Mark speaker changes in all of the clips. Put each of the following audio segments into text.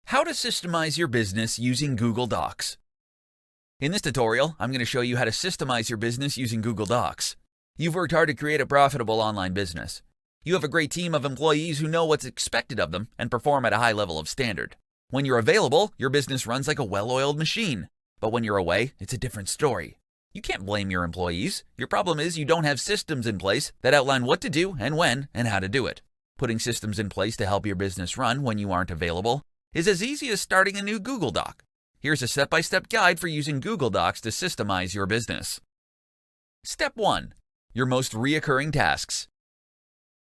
Speaker 1: How to systemize your business using Google Docs. In this tutorial, I'm going to show you how to systemize your business using Google Docs. You've worked hard to create a profitable online business. You have a great team of employees who know what's expected of them and perform at a high level of standard. When you're available, your business runs like a well-oiled machine. But when you're away, it's a different story. You can't blame your employees. Your problem is you don't have systems in place that outline what to do and when and how to do it. Putting systems in place to help your business run when you aren't available is as easy as starting a new Google Doc. Here's a step-by-step guide for using Google Docs to systemize your business. Step 1. Your most reoccurring tasks.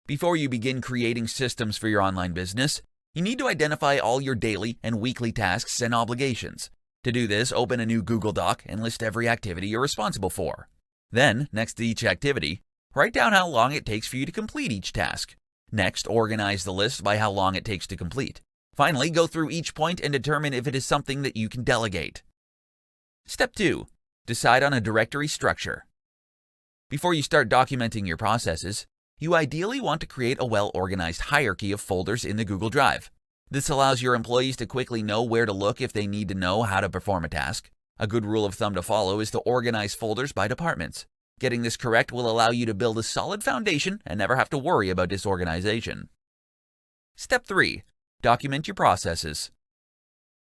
Speaker 1: Before you begin creating systems for your online business, you need to identify all your daily and weekly tasks and obligations. To do this, open a new Google Doc and list every activity you're responsible for. Then, next to each activity, write down how long it takes for you to complete each task. Next, organize the list by how long it takes to complete. Finally, go through each point and determine if it is something that you can delegate. Step 2. Decide on a directory structure. Before you start documenting your processes, you ideally want to create a well-organized hierarchy of folders in the Google Drive. This allows your employees to quickly know where to look if they need to know how to perform a task. A good rule of thumb to follow is to organize folders by departments. Getting this correct will allow you to build a solid foundation and never have to worry about disorganization. Step 3. Document your processes.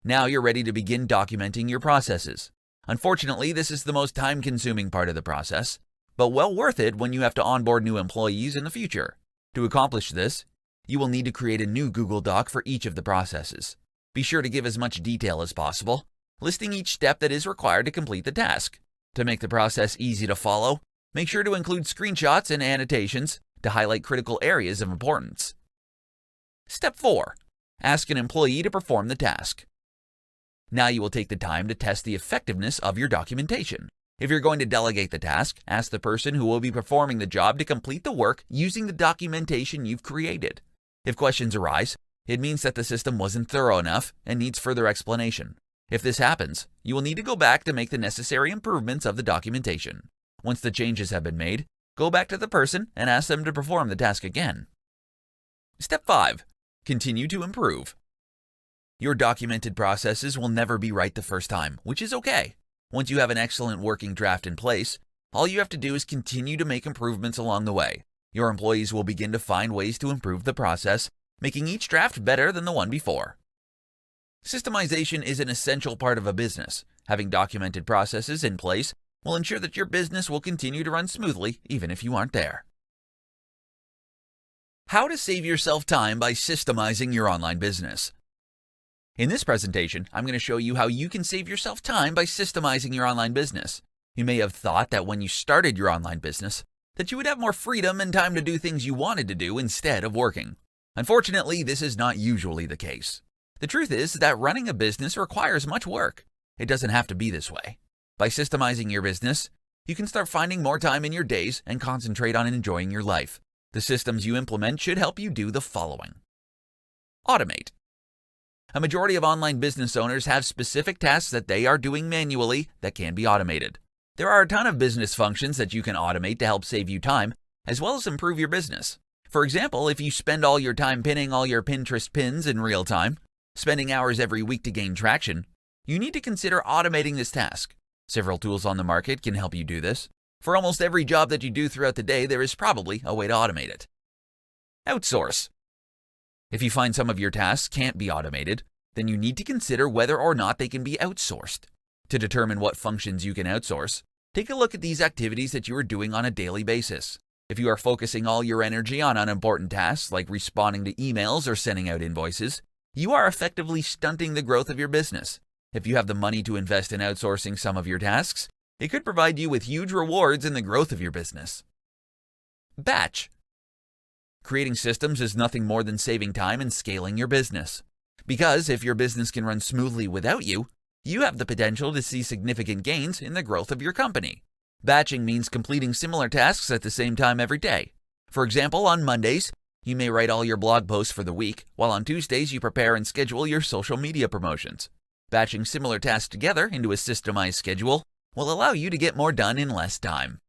Speaker 1: Now you're ready to begin documenting your processes. Unfortunately, this is the most time-consuming part of the process, but well worth it when you have to onboard new employees in the future. To accomplish this, you will need to create a new Google Doc for each of the processes. Be sure to give as much detail as possible, listing each step that is required to complete the task. To make the process easy to follow, make sure to include screenshots and annotations to highlight critical areas of importance. Step 4. Ask an employee to perform the task. Now you will take the time to test the effectiveness of your documentation. If you're going to delegate the task, ask the person who will be performing the job to complete the work using the documentation you've created. If questions arise, it means that the system wasn't thorough enough and needs further explanation. If this happens, you will need to go back to make the necessary improvements of the documentation. Once the changes have been made, go back to the person and ask them to perform the task again. Step 5. Continue to improve. Your documented processes will never be right the first time, which is okay. Once you have an excellent working draft in place, all you have to do is continue to make improvements along the way. Your employees will begin to find ways to improve the process, making each draft better than the one before. Systemization is an essential part of a business. Having documented processes in place will ensure that your business will continue to run smoothly even if you aren't there. How to save yourself time by systemizing your online business. In this presentation, I'm going to show you how you can save yourself time by systemizing your online business. You may have thought that when you started your online business, that you would have more freedom and time to do things you wanted to do instead of working. Unfortunately, this is not usually the case. The truth is that running a business requires much work. It doesn't have to be this way. By systemizing your business, you can start finding more time in your days and concentrate on enjoying your life. The systems you implement should help you do the following. Automate. A majority of online business owners have specific tasks that they are doing manually that can be automated. There are a ton of business functions that you can automate to help save you time, as well as improve your business. For example, if you spend all your time pinning all your Pinterest pins in real time, spending hours every week to gain traction, you need to consider automating this task. Several tools on the market can help you do this. For almost every job that you do throughout the day, there is probably a way to automate it. Outsource. If you find some of your tasks can't be automated, then you need to consider whether or not they can be outsourced. To determine what functions you can outsource, take a look at these activities that you are doing on a daily basis. If you are focusing all your energy on unimportant tasks like responding to emails or sending out invoices, you are effectively stunting the growth of your business. If you have the money to invest in outsourcing some of your tasks, it could provide you with huge rewards in the growth of your business. Batch. Creating systems is nothing more than saving time and scaling your business. Because if your business can run smoothly without you, you have the potential to see significant gains in the growth of your company. Batching means completing similar tasks at the same time every day. For example, on Mondays, you may write all your blog posts for the week, while on Tuesdays you prepare and schedule your social media promotions. Batching similar tasks together into a systemized schedule will allow you to get more done in less time.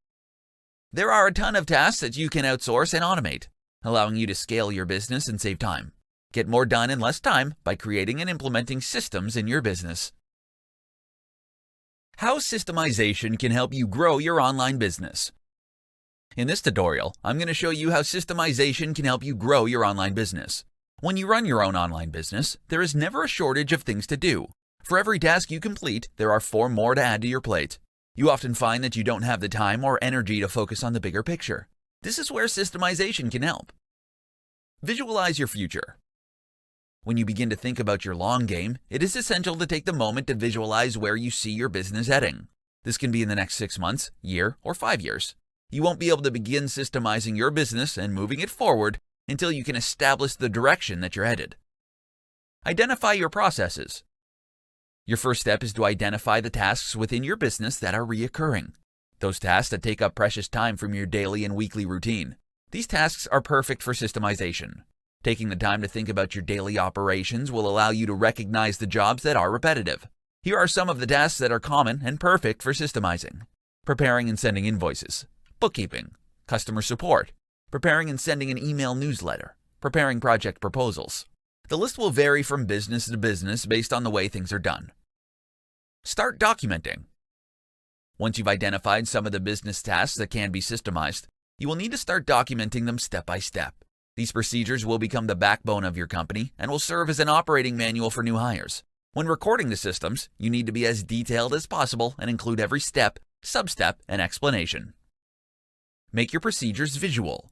Speaker 1: There are a ton of tasks that you can outsource and automate, allowing you to scale your business and save time. Get more done in less time by creating and implementing systems in your business. How systemization can help you grow your online business. In this tutorial, I'm going to show you how systemization can help you grow your online business. When you run your own online business, there is never a shortage of things to do. For every task you complete, there are 4 more to add to your plate. You often find that you don't have the time or energy to focus on the bigger picture. This is where systemization can help. Visualize your future. When you begin to think about your long game, it is essential to take the moment to visualize where you see your business heading. This can be in the next 6 months, year, or 5 years. You won't be able to begin systemizing your business and moving it forward until you can establish the direction that you're headed. Identify your processes. Your first step is to identify the tasks within your business that are reoccurring. Those tasks that take up precious time from your daily and weekly routine. These tasks are perfect for systemization. Taking the time to think about your daily operations will allow you to recognize the jobs that are repetitive. Here are some of the tasks that are common and perfect for systemizing. Preparing and sending invoices, bookkeeping, customer support, preparing and sending an email newsletter, preparing project proposals. The list will vary from business to business based on the way things are done. Start documenting. Once you've identified some of the business tasks that can be systemized, you will need to start documenting them step by step. These procedures will become the backbone of your company and will serve as an operating manual for new hires. When recording the systems, you need to be as detailed as possible and include every step, sub-step, and explanation. Make your procedures visual.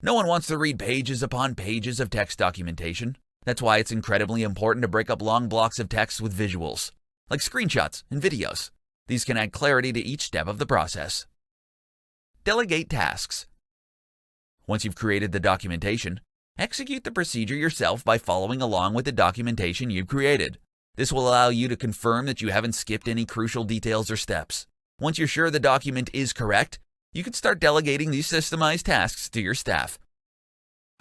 Speaker 1: No one wants to read pages upon pages of text documentation. That's why it's incredibly important to break up long blocks of text with visuals, like screenshots and videos. These can add clarity to each step of the process. Delegate tasks. Once you've created the documentation, execute the procedure yourself by following along with the documentation you've created. This will allow you to confirm that you haven't skipped any crucial details or steps. Once you're sure the document is correct, you can start delegating these systemized tasks to your staff.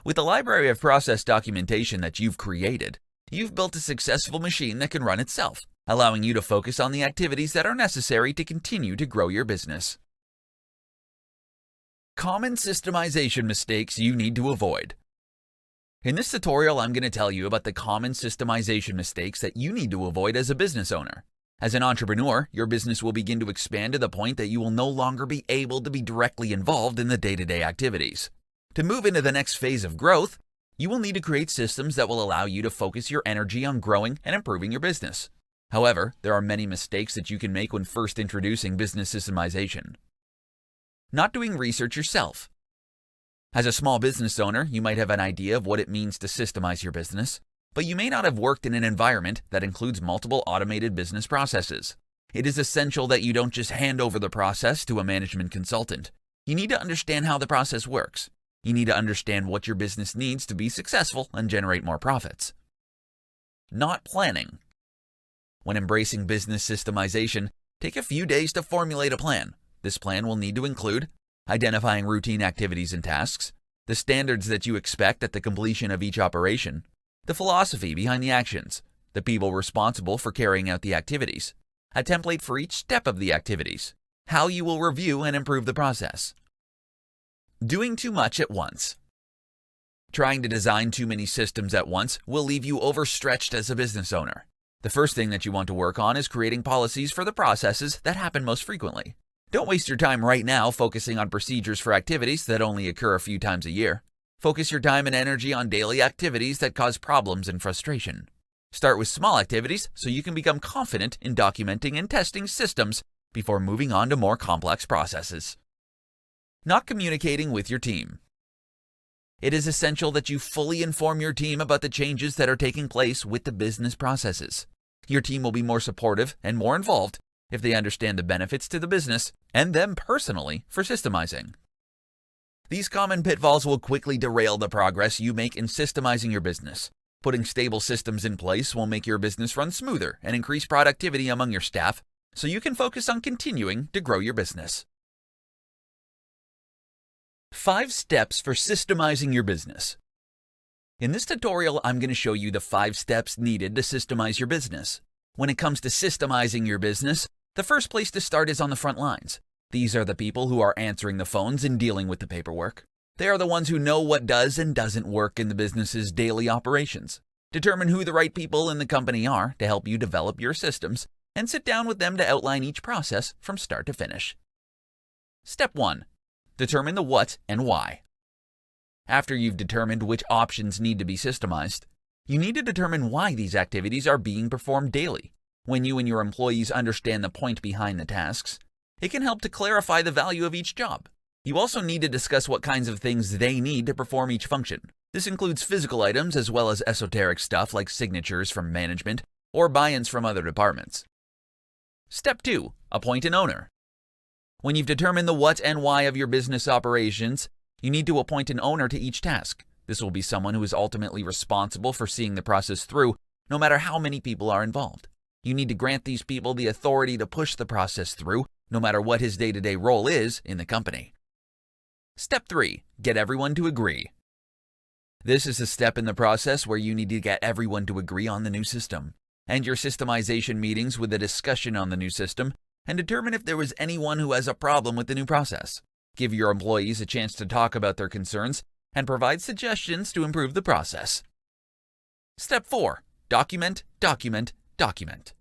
Speaker 1: With the library of process documentation that you've created, you've built a successful machine that can run itself, allowing you to focus on the activities that are necessary to continue to grow your business. Common systemization mistakes you need to avoid. In this tutorial, I'm going to tell you about the common systemization mistakes that you need to avoid as a business owner. As an entrepreneur, your business will begin to expand to the point that you will no longer be able to be directly involved in the day-to-day activities. To move into the next phase of growth, you will need to create systems that will allow you to focus your energy on growing and improving your business. However, there are many mistakes that you can make when first introducing business systemization. Not doing research yourself. As a small business owner, you might have an idea of what it means to systemize your business, but you may not have worked in an environment that includes multiple automated business processes. It is essential that you don't just hand over the process to a management consultant. You need to understand how the process works. You need to understand what your business needs to be successful and generate more profits. Not planning. When embracing business systemization, take a few days to formulate a plan. This plan will need to include identifying routine activities and tasks, the standards that you expect at the completion of each operation, the philosophy behind the actions, the people responsible for carrying out the activities, a template for each step of the activities, how you will review and improve the process. Doing too much at once. Trying to design too many systems at once will leave you overstretched as a business owner. The first thing that you want to work on is creating policies for the processes that happen most frequently. Don't waste your time right now focusing on procedures for activities that only occur a few times a year. Focus your time and energy on daily activities that cause problems and frustration. Start with small activities so you can become confident in documenting and testing systems before moving on to more complex processes. Not communicating with your team. It is essential that you fully inform your team about the changes that are taking place with the business processes. Your team will be more supportive and more involved if they understand the benefits to the business and them personally for systemizing. These common pitfalls will quickly derail the progress you make in systemizing your business. Putting stable systems in place will make your business run smoother and increase productivity among your staff so you can focus on continuing to grow your business. 5 steps for systemizing your business. In this tutorial, I'm going to show you the 5 steps needed to systemize your business. When it comes to systemizing your business, the first place to start is on the front lines. These are the people who are answering the phones and dealing with the paperwork. They are the ones who know what does and doesn't work in the business's daily operations. Determine who the right people in the company are to help you develop your systems, and sit down with them to outline each process from start to finish. Step 1. Determine the what and why. After you've determined which options need to be systemized, you need to determine why these activities are being performed daily. When you and your employees understand the point behind the tasks, it can help to clarify the value of each job. You also need to discuss what kinds of things they need to perform each function. This includes physical items as well as esoteric stuff like signatures from management or buy-ins from other departments. Step 2. Appoint an owner. When you've determined the what and why of your business operations, you need to appoint an owner to each task. This will be someone who is ultimately responsible for seeing the process through, no matter how many people are involved. You need to grant these people the authority to push the process through, no matter what his day-to-day role is in the company. Step 3. Get everyone to agree. This is a step in the process where you need to get everyone to agree on the new system. End your systemization meetings with a discussion on the new system and determine if there was anyone who has a problem with the new process. Give your employees a chance to talk about their concerns and provide suggestions to improve the process. Step 4. Document, document, document.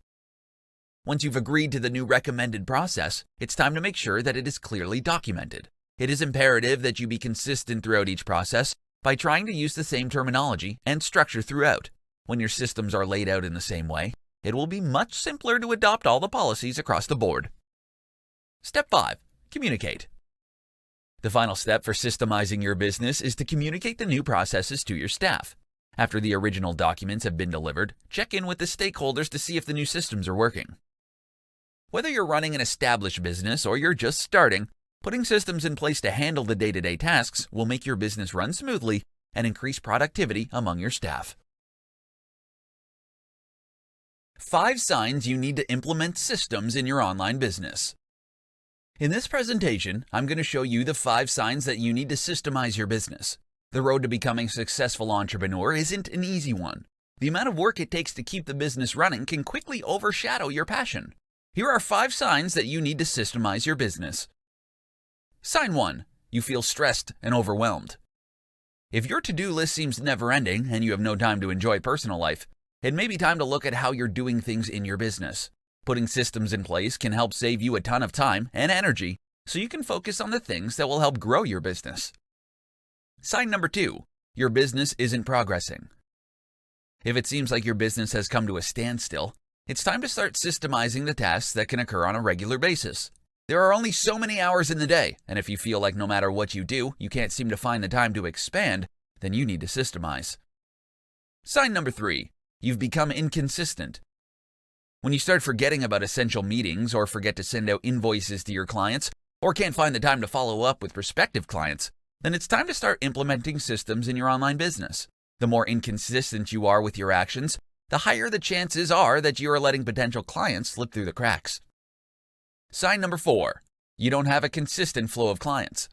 Speaker 1: Once you've agreed to the new recommended process, it's time to make sure that it is clearly documented. It is imperative that you be consistent throughout each process by trying to use the same terminology and structure throughout. When your systems are laid out in the same way, it will be much simpler to adopt all the policies across the board. Step 5. Communicate. The final step for systemizing your business is to communicate the new processes to your staff. After the original documents have been delivered, check in with the stakeholders to see if the new systems are working. Whether you're running an established business or you're just starting, putting systems in place to handle the day-to-day tasks will make your business run smoothly and increase productivity among your staff. 5 signs you need to implement systems in your online business. In this presentation, I'm going to show you the 5 signs that you need to systemize your business. The road to becoming a successful entrepreneur isn't an easy one. The amount of work it takes to keep the business running can quickly overshadow your passion. Here are 5 signs that you need to systemize your business. Sign 1. You feel stressed and overwhelmed. If your to-do list seems never-ending and you have no time to enjoy personal life, it may be time to look at how you're doing things in your business. Putting systems in place can help save you a ton of time and energy so you can focus on the things that will help grow your business. Sign number 2. Your business isn't progressing. If it seems like your business has come to a standstill, it's time to start systemizing the tasks that can occur on a regular basis. There are only so many hours in the day, and if you feel like no matter what you do, you can't seem to find the time to expand, then you need to systemize. Sign number 3. You've become inconsistent. When you start forgetting about essential meetings or forget to send out invoices to your clients or can't find the time to follow up with prospective clients, then it's time to start implementing systems in your online business. The more inconsistent you are with your actions, the higher the chances are that you are letting potential clients slip through the cracks. Sign number 4. You don't have a consistent flow of clients.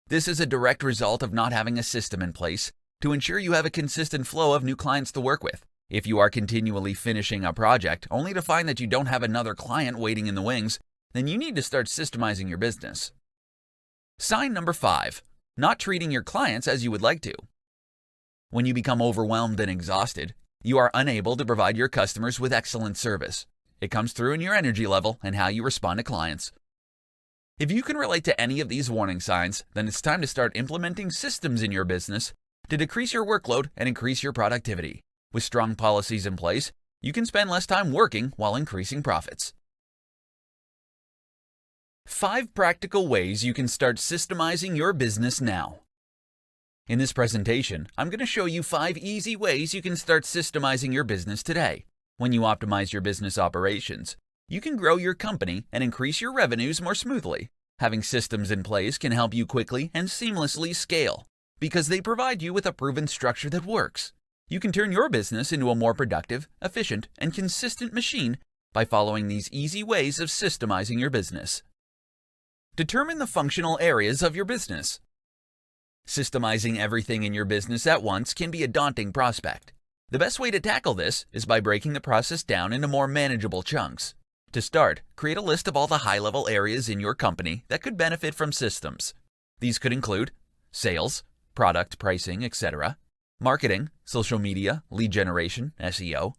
Speaker 1: This is a direct result of not having a system in place to ensure you have a consistent flow of new clients to work with. If you are continually finishing a project only to find that you don't have another client waiting in the wings, then you need to start systemizing your business. Sign number 5. Not treating your clients as you would like to. When you become overwhelmed and exhausted, you are unable to provide your customers with excellent service. It comes through in your energy level and how you respond to clients. If you can relate to any of these warning signs, then it's time to start implementing systems in your business to decrease your workload and increase your productivity. With strong policies in place, you can spend less time working while increasing profits. 5 practical ways you can start systemizing your business now. In this presentation, I'm going to show you 5 easy ways you can start systemizing your business today. When you optimize your business operations, you can grow your company and increase your revenues more smoothly. Having systems in place can help you quickly and seamlessly scale because they provide you with a proven structure that works. You can turn your business into a more productive, efficient, and consistent machine by following these easy ways of systemizing your business. Determine the functional areas of your business. Systemizing everything in your business at once can be a daunting prospect. The best way to tackle this is by breaking the process down into more manageable chunks. To start, create a list of all the high-level areas in your company that could benefit from systems. These could include sales, product pricing, etc., marketing, social media, lead generation, SEO,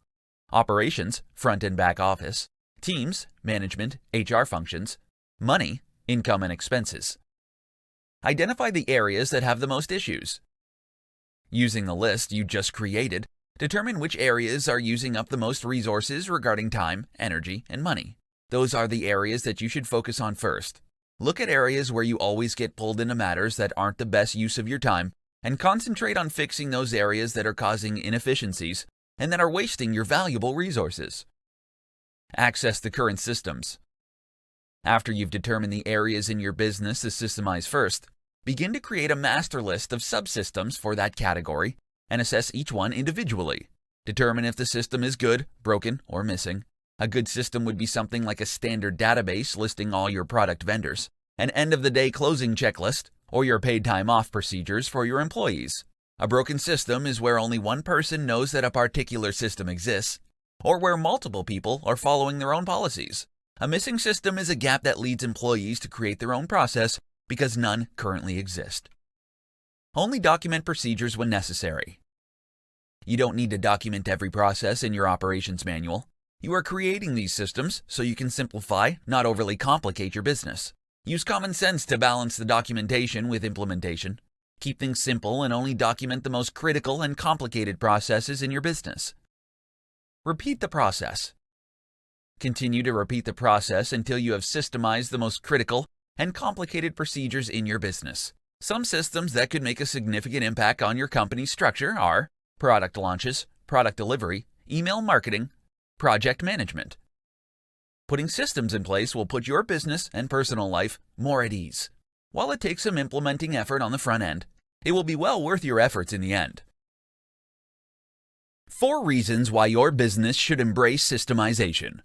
Speaker 1: operations, front and back office, teams, management, HR functions, money, income and expenses. Identify the areas that have the most issues. Using the list you just created, determine which areas are using up the most resources regarding time, energy, and money. Those are the areas that you should focus on first. Look at areas where you always get pulled into matters that aren't the best use of your time, and concentrate on fixing those areas that are causing inefficiencies and that are wasting your valuable resources. Access the current systems. After you've determined the areas in your business to systemize first, begin to create a master list of subsystems for that category and assess each one individually. Determine if the system is good, broken, or missing. A good system would be something like a standard database listing all your product vendors, an end-of-the-day closing checklist, or your paid time off procedures for your employees. A broken system is where only one person knows that a particular system exists, or where multiple people are following their own policies. A missing system is a gap that leads employees to create their own process because none currently exist. Only document procedures when necessary. You don't need to document every process in your operations manual. You are creating these systems so you can simplify, not overly complicate your business. Use common sense to balance the documentation with implementation. Keep things simple and only document the most critical and complicated processes in your business. Repeat the process. Continue to repeat the process until you have systemized the most critical and complicated procedures in your business. Some systems that could make a significant impact on your company's structure are product launches, product delivery, email marketing, project management. Putting systems in place will put your business and personal life more at ease. While it takes some implementing effort on the front end, it will be well worth your efforts in the end. 4 reasons why your business should embrace systemization.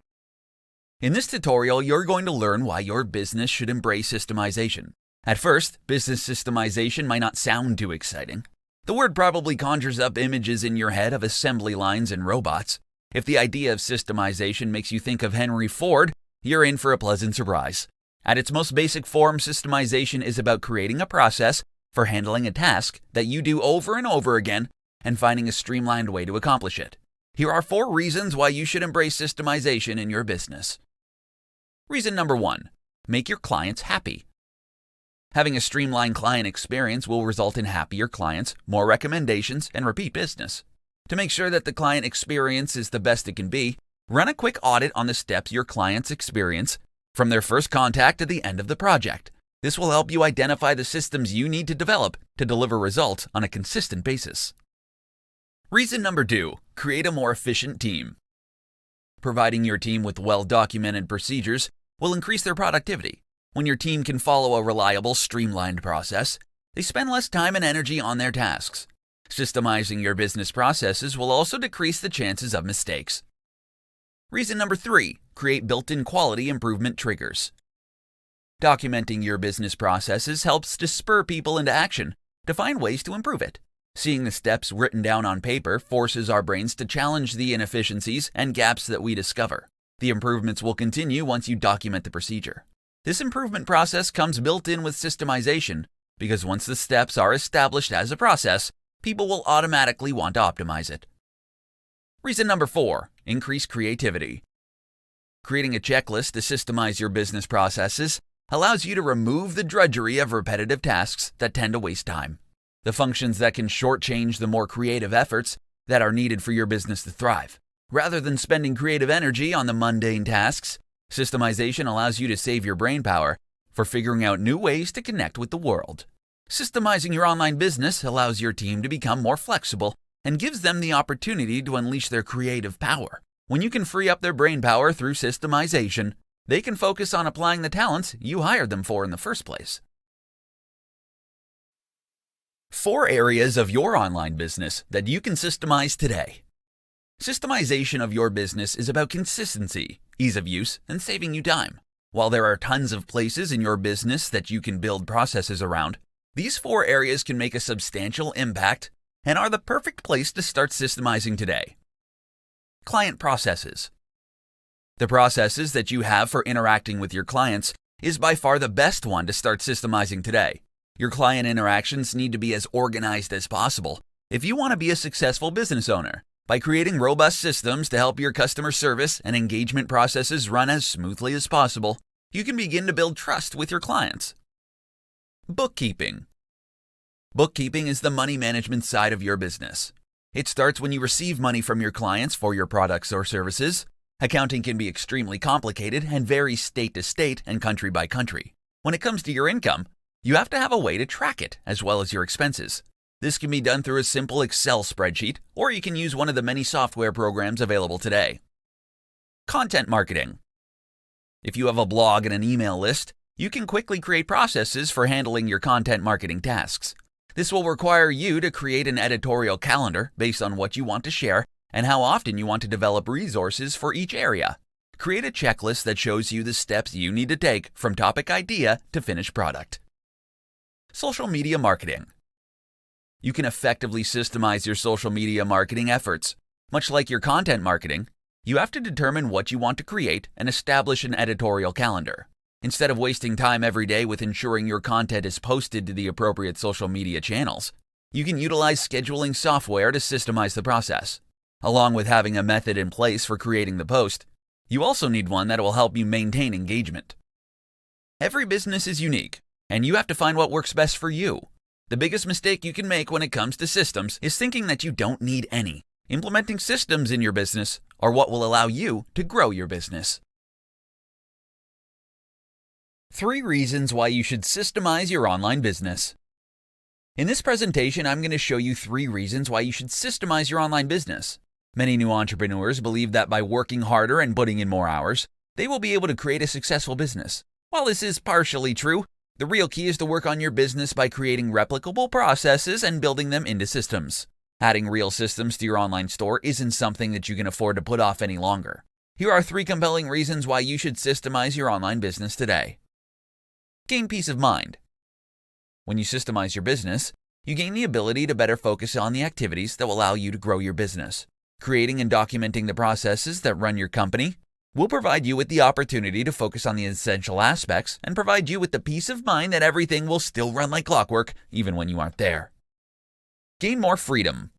Speaker 1: In this tutorial, you're going to learn why your business should embrace systemization. At first, business systemization might not sound too exciting. The word probably conjures up images in your head of assembly lines and robots. If the idea of systemization makes you think of Henry Ford, you're in for a pleasant surprise. At its most basic form, systemization is about creating a process for handling a task that you do over and over again and finding a streamlined way to accomplish it. Here are 4 reasons why you should embrace systemization in your business. Reason number 1, make your clients happy. Having a streamlined client experience will result in happier clients, more recommendations, and repeat business. To make sure that the client experience is the best it can be, run a quick audit on the steps your clients experience from their first contact to the end of the project. This will help you identify the systems you need to develop to deliver results on a consistent basis. Reason number 2, create a more efficient team. Providing your team with well-documented procedures will increase their productivity. When your team can follow a reliable, streamlined process, they spend less time and energy on their tasks. Systemizing your business processes will also decrease the chances of mistakes. Reason number 3, create built-in quality improvement triggers. Documenting your business processes helps to spur people into action to find ways to improve it. Seeing the steps written down on paper forces our brains to challenge the inefficiencies and gaps that we discover. The improvements will continue once you document the procedure. This improvement process comes built in with systemization because once the steps are established as a process, people will automatically want to optimize it. Reason number 4, increase creativity. Creating a checklist to systemize your business processes allows you to remove the drudgery of repetitive tasks that tend to waste time. The functions that can shortchange the more creative efforts that are needed for your business to thrive. Rather than spending creative energy on the mundane tasks, systemization allows you to save your brain power for figuring out new ways to connect with the world. Systemizing your online business allows your team to become more flexible and gives them the opportunity to unleash their creative power. When you can free up their brain power through systemization, they can focus on applying the talents you hired them for in the first place. 4 areas of your online business that you can systemize today. Systemization of your business is about consistency, ease of use, and saving you time. While there are tons of places in your business that you can build processes around, these 4 areas can make a substantial impact and are the perfect place to start systemizing today. Client processes. The processes that you have for interacting with your clients is by far the best one to start systemizing today. Your client interactions need to be as organized as possible if you want to be a successful business owner. By creating robust systems to help your customer service and engagement processes run as smoothly as possible, you can begin to build trust with your clients. Bookkeeping. Bookkeeping is the money management side of your business. It starts when you receive money from your clients for your products or services. Accounting can be extremely complicated and vary state to state and country by country. When it comes to your income, you have to have a way to track it as well as your expenses. This can be done through a simple Excel spreadsheet, or you can use one of the many software programs available today. Content marketing. If you have a blog and an email list, you can quickly create processes for handling your content marketing tasks. This will require you to create an editorial calendar based on what you want to share and how often you want to develop resources for each area. Create a checklist that shows you the steps you need to take from topic idea to finished product. Social media marketing. You can effectively systemize your social media marketing efforts. Much like your content marketing, you have to determine what you want to create and establish an editorial calendar. Instead of wasting time every day with ensuring your content is posted to the appropriate social media channels, you can utilize scheduling software to systemize the process. Along with having a method in place for creating the post, you also need one that will help you maintain engagement. Every business is unique, and you have to find what works best for you. The biggest mistake you can make when it comes to systems is thinking that you don't need any. Implementing systems in your business are what will allow you to grow your business. 3 reasons why you should systemize your online business. In this presentation, I'm going to show you 3 reasons why you should systemize your online business. Many new entrepreneurs believe that by working harder and putting in more hours, they will be able to create a successful business. While this is partially true, the real key is to work on your business by creating replicable processes and building them into systems. Adding real systems to your online store isn't something that you can afford to put off any longer. Here are 3 compelling reasons why you should systemize your online business today. Gain peace of mind. When you systemize your business, you gain the ability to better focus on the activities that will allow you to grow your business. Creating and documenting the processes that run your company will provide you with the opportunity to focus on the essential aspects and provide you with the peace of mind that everything will still run like clockwork even when you aren't there. Gain more freedom.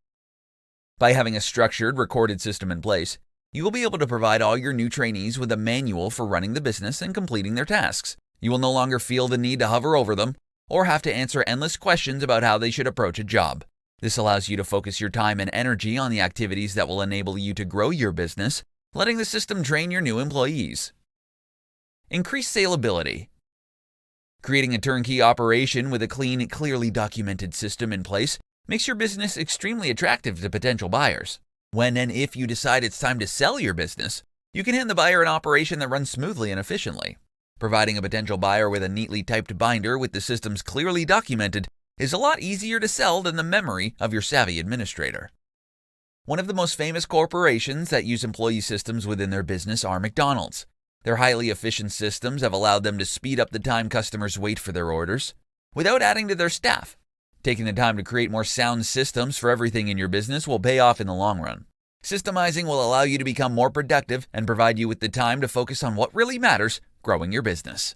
Speaker 1: By having a structured, recorded system in place, you will be able to provide all your new trainees with a manual for running the business and completing their tasks. You will no longer feel the need to hover over them or have to answer endless questions about how they should approach a job. This allows you to focus your time and energy on the activities that will enable you to grow your business, letting the system train your new employees. Increase salability. Creating a turnkey operation with a clean, clearly documented system in place makes your business extremely attractive to potential buyers. When and if you decide it's time to sell your business, you can hand the buyer an operation that runs smoothly and efficiently. Providing a potential buyer with a neatly typed binder with the systems clearly documented is a lot easier to sell than the memory of your savvy administrator. One of the most famous corporations that use employee systems within their business are McDonald's. Their highly efficient systems have allowed them to speed up the time customers wait for their orders without adding to their staff. Taking the time to create more sound systems for everything in your business will pay off in the long run. Systemizing will allow you to become more productive and provide you with the time to focus on what really matters, growing your business.